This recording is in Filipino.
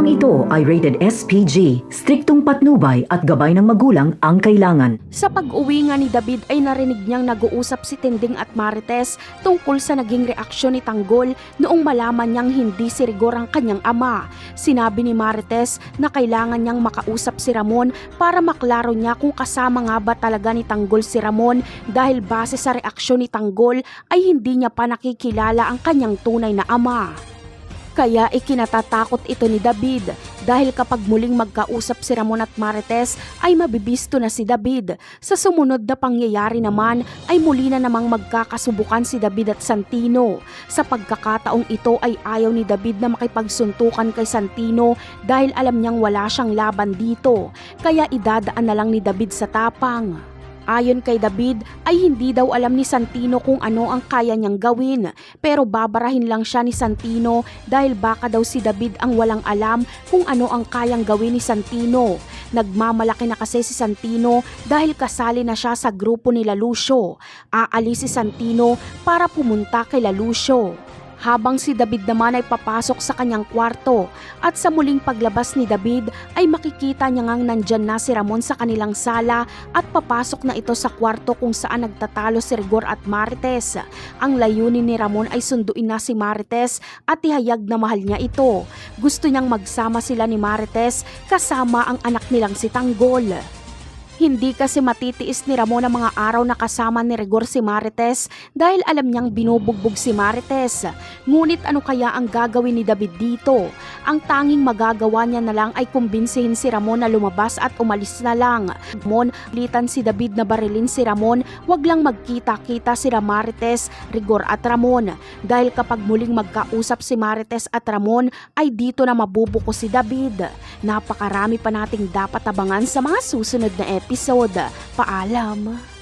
Programang ito ay rated SPG, striktong patnubay at gabay ng magulang ang kailangan. Sa pag-uwi nga ni David ay narinig niyang nag-uusap si Tinding at Marites tungkol sa naging reaksyon ni Tanggol noong malaman niyang hindi si Rigor ang kanyang ama. Sinabi ni Marites na kailangan niyang makausap si Ramon para maklaro niya kung kasama nga ba talaga ni Tanggol si Ramon dahil base sa reaksyon ni Tanggol ay hindi niya pa nakikilala ang kanyang tunay na ama. Kaya ikinatatakot ito ni David dahil kapag muling magkausap si Ramon at Marites ay mabibisto na si David. Sa sumunod na pangyayari naman ay muli na namang magkakasubukan si David at Santino. Sa pagkakataong ito ay ayaw ni David na makipagsuntukan kay Santino dahil alam niyang wala siyang laban dito. Kaya idadaan na lang ni David sa tapang. Ayon kay David ay hindi daw alam ni Santino kung ano ang kaya niyang gawin pero babarahin lang siya ni Santino dahil baka daw si David ang walang alam kung ano ang kayang gawin ni Santino. Nagmamalaki na kasi si Santino dahil kasali na siya sa grupo nila Lucio. Aalis si Santino para pumunta kay Lucio. Habang si David naman ay papasok sa kanyang kwarto at sa muling paglabas ni David ay makikita niya ngang nandyan na si Ramon sa kanilang sala at papasok na ito sa kwarto kung saan nagtatalo si Rigor at Marites. Ang layunin ni Ramon ay sunduin na si Marites at ihayag na mahal niya ito. Gusto niyang magsama sila ni Marites kasama ang anak nilang si Tanggol. Hindi kasi matitiis ni Ramon ang mga araw na kasama ni Rigor si Marites dahil alam niyang binubugbog si Marites. Ngunit ano kaya ang gagawin ni David dito? Ang tanging magagawa niya na lang ay kumbinsihin si Ramon na lumabas at umalis na lang. Ramon, litan si David na barilin si Ramon, wag lang magkita-kita sila Marites, Rigor at Ramon. Dahil kapag muling magkausap si Marites at Ramon ay dito na mabubuko si David. Napakarami pa nating dapat abangan sa mga susunod na episode. Paalam!